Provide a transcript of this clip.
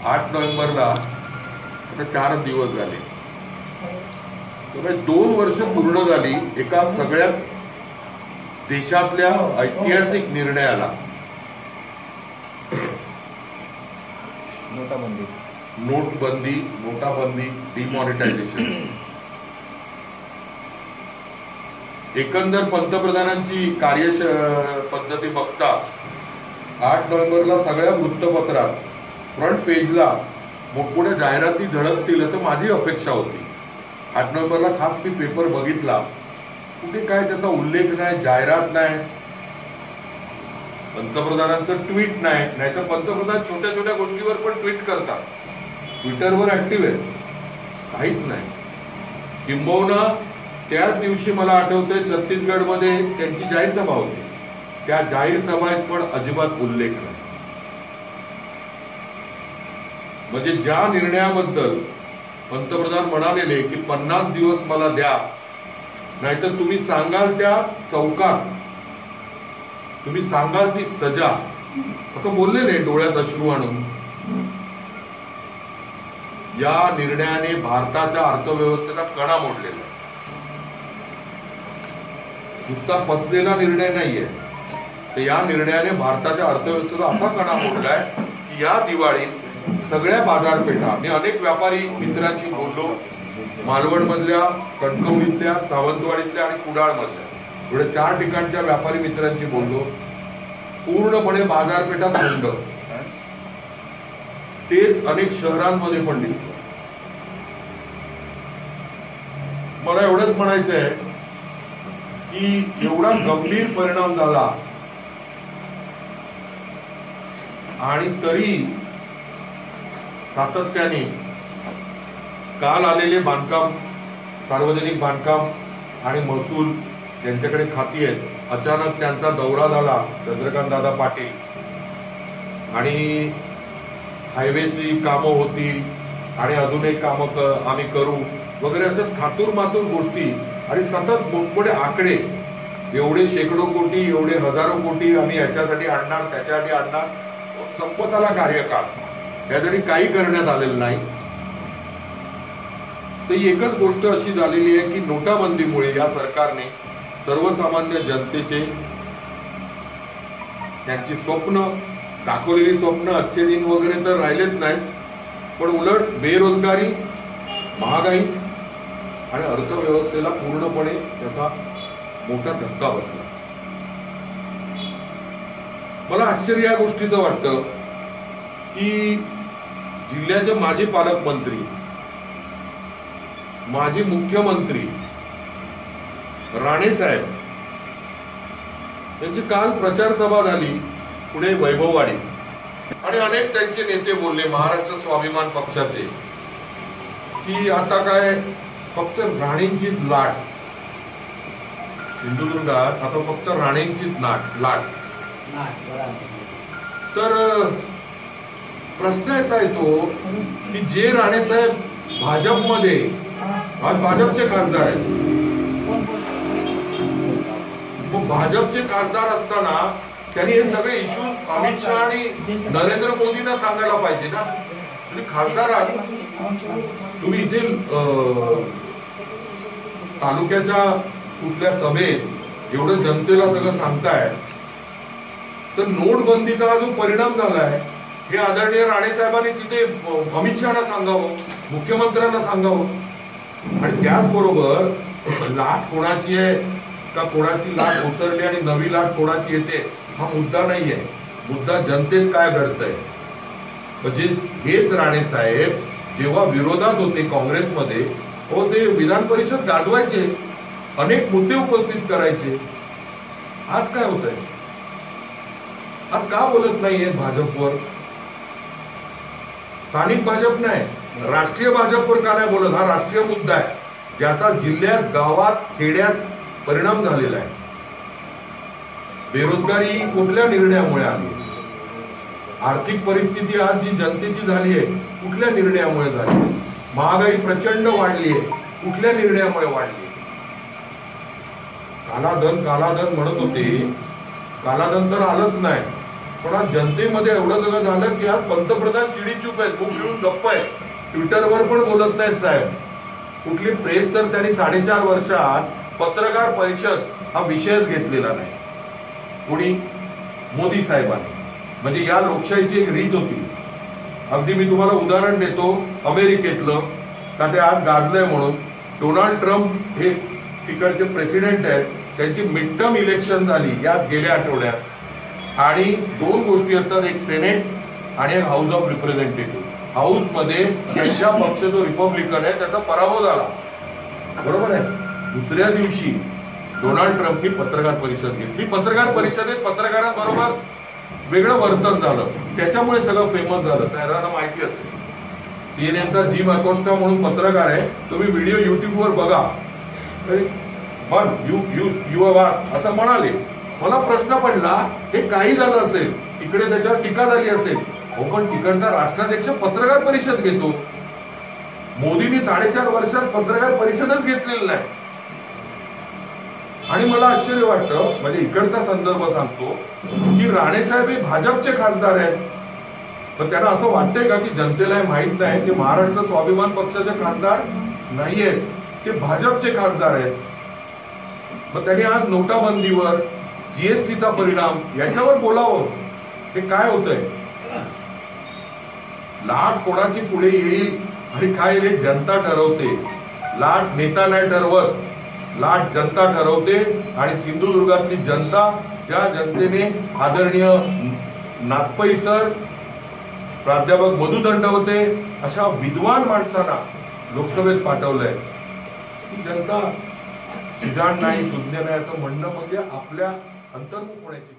8 नोव्हेंबरला आता 4 दिवस झाले, त्यामुळे 2 वर्ष पूर्ण झाली एका सगळ्या देशातल्या ऐतिहासिक निर्णयाला. नोटबंदी, नोटाबंदी, डिमॉनिटायझेशन. एकंदर पंतप्रधानांची कार्यपद्धती बघता 8 नोव्हेंबरला सगळ्या वृत्तपत्रात फ्रंट पेजला मोठमोठ्या जाहिराती झळकतील असं माझी अपेक्षा होती. 8 नोव्हेंबरला खास मी पेपर बघितला, कुठे काय त्याचा उल्लेख नाही, जाहिरात नाही, पंतप्रधानांचं ट्विट नाही. नाहीतर पंतप्रधान छोट्या छोट्या गोष्टीवर पण ट्विट करतात, ट्विटरवर ऍक्टिव्ह आहेत, काहीच नाही. किंबहुना त्याच दिवशी मला आठवतंय छत्तीसगडमध्ये त्यांची जाहीर सभा होती, त्या जाहीर सभेत पण अजिबात उल्लेख नाही. म्हणजे ज्या निर्णयाबद्दल पंतप्रधान म्हणालेले की 50 दिवस मला द्या, नाहीतर तुम्ही सांगाल त्या चौकात, तुम्ही सांगाल ती सजा, असं बोललेले डोळ्यात अश्रू आणून. या निर्णयाने भारताच्या अर्थव्यवस्थेचा कणा मोडलेला. नुसता फसलेला निर्णय नाहीये, तर या निर्णयाने भारताच्या अर्थव्यवस्थेचा असा कणा मोडलाय की या दिवाळीत सगळ्या बाजारपेठा, मी अनेक व्यापारी मित्रांशी बोललो, मालवण मधल्या, कणकवलीतल्या, सावंतवाडीतल्या आणि कुडाळ मधल्या, एवढ्या 4 ठिकाणच्या व्यापारी मित्रांशी बोललो. पूर्णपणे बाजारपेठा थंड. तेच अनेक शहरांमध्ये पण दिसतं. मला एवढंच म्हणायचंय की एवढा गंभीर परिणाम झाला आणि तरी सातत्याने काल आलेले बांधकाम, सार्वजनिक बांधकाम आणि महसूल यांच्याकडे खाती आहेत. अचानक त्यांचा दौरा झाला, चंद्रकांत दादा पाटील, आणि हायवेची कामं होतील आणि अजून एक कामं आम्ही करू वगैरे, असं थातूर मातूर गोष्टी आणि सतत मोठमोठे आकडे, एवढे शेकडो कोटी, एवढे हजारो कोटी आम्ही याच्यासाठी आणणार, त्याच्यासाठी आणणार. संपत आला कार्यकाळ, यासाठी काही करण्यात आलेलं नाही. तर एकच गोष्ट अशी झालेली आहे की नोटाबंदीमुळे या सरकारने सर्वसामान्य जनतेचे, त्यांची स्वप्न, दाखवलेली स्वप्न, अच्छे दिन वगैरे तर राहिलेच नाही, पण उलट बेरोजगारी, महागाई आणि अर्थव्यवस्थेला पूर्णपणे त्याचा मोठा धक्का बसला. मला आश्चर्य या गोष्टीचं वाटतं की जिल्ह्याचे माजी पालकमंत्री, माजी मुख्यमंत्री राणे साहेब त्यांची काल प्रचार सभा झाली पुणे वैभववाडी, आणि अनेक त्यांचे नेते बोलले, महाराष्ट्र स्वाभिमान पक्षाचे, की आता काय फक्त राणेंचीच लाट, सिंधुदुर्गात आता फक्त राणेंचीच लाट. तर प्रश्न असा येतो की जे राणे साहेब भाजपमध्ये, आज भाजपचे खासदार आहेत, मग भाजपचे खासदार असताना त्यांनी हे सगळे इश्यू अमित शहा आणि नरेंद्र मोदींना सांगायला पाहिजे ना. तुम्ही खासदार आहात, तुम्ही इथे तालुक्याच्या कुठल्या सभेत एवढं जनतेला सगळं सांगताय, तर नोटबंदीचा हा जो परिणाम झालाय हे आदरणीय राणे साहेबांनी तिथे अमित शहाना सांगावं, मुख्यमंत्र्यांना सांगावं. आणि त्याचबरोबर लाट कोणाची आहे का, कोणाची लाट ओसरली आणि नवी लाट कोणाची येते हा मुद्दा नाहीये, मुद्दा जनतेत काय घडतंय. म्हणजे हेच राणे साहेब जेव्हा विरोधात होते काँग्रेसमध्ये, हो ते विधान परिषद गाजवायचे, अनेक मुद्दे उपस्थित करायचे. आज काय होतंय, आज का बोलत नाहीये भाजपवर? स्थानिक भाजप नाही, राष्ट्रीय भाजपवर का नाही बोलत? हा राष्ट्रीय मुद्दा आहे ज्याचा जिल्ह्यात, गावात, खेड्यात परिणाम झालेला आहे. बेरोजगारी कुठल्या निर्णयामुळे आली? आर्थिक परिस्थिती आज जी जनतेची झाली आहे कुठल्या निर्णयामुळे झाली? महागाई प्रचंड वाढली आहे, कुठल्या निर्णयामुळे वाढली? कालाधन कालाधन म्हणत होते, कालाधन तर आलंच नाही. पण आज जनतेमध्ये एवढं सगळं झालं की आज पंतप्रधान चिडीचूप आहेत, मुख गिळून गप्प आहे, ट्विटरवर पण बोलत नाहीत साहेब. कुठली प्रेस तर त्यांनी 4.5 वर्षात पत्रकार परिषद हा विषयच घेतलेला नाही. कोणी? मोदी साहेबांनी. म्हणजे या लोकशाहीची एक रीत होती. अगदी मी तुम्हाला उदाहरण देतो अमेरिकेतलं, का ते आज गाजलंय म्हणून. डोनाल्ड ट्रम्प हे तिकडचे प्रेसिडेंट आहेत, त्यांची मिड टर्म इलेक्शन झाली याच गेल्या आठवड्यात, आणि 2 गोष्टी असतात, एक सेनेट आणि एक हाऊस ऑफ रिप्रेझेंटेटिव्ह. हाऊस मध्ये त्यांच्या पक्ष जो रिपब्लिकन आहे त्याचा पराभव झाला, बरोबर आहे. दुसऱ्या दिवशी डोनाल्ड ट्रम्पनी पत्रकार परिषद घेतली. पत्रकार परिषदेत पत्रकारांबरोबर वेगळं वर्तन झालं, त्याच्यामुळे सगळं फेमस झालं. सगळ्यांना माहिती असेल, सीएनएनचा जिम अकोस्टा म्हणून पत्रकार आहे, तुम्ही व्हिडिओ युट्यूबवर बघा. असं म्हणाले. मला प्रश्न पडला, हे काही झालं असेल, तिकडे त्याच्यावर टीका झाली असेल. पण तिकडचा राष्ट्राध्यक्ष पत्रकार परिषद घेतो. मोदींनी 4.5 वर्षात पत्रकार परिषदच घेतलेली नाही. आणि मला आश्चर्य वाटतं, म्हणजे इकडचा संदर्भ सांगतो, की राणेसाहेब हे भाजपचे खासदार आहेत. पण त्यांना असं वाटतंय का की जनतेला हे माहित नाही की महाराष्ट्र स्वाभिमान पक्षाचे खासदार नाहीयेत, ते भाजपचे खासदार आहेत. मग त्यांनी आज नोटाबंदीवर, जीएसटीचा परिणाम याच्यावर बोलावं. हे काय होतंय? लाट कोणाची पुढे येईल आणि काय येईल जनता ठरवते. लाट नेता नाही ठरवत, लाट जनता ठरवते. आणि सिंधुदुर्गातली जनता, ज्या जनतेने आदरणीय नागपै सर, प्राध्यापक मधु दंडवते अशा विद्वान माणसांना लोकसभेत पाठवलंय, ती जनता सुजाण नाही, सुज्ञ नाही असं म्हणणं म्हणजे आपल्या अंतर्मुख होण्याची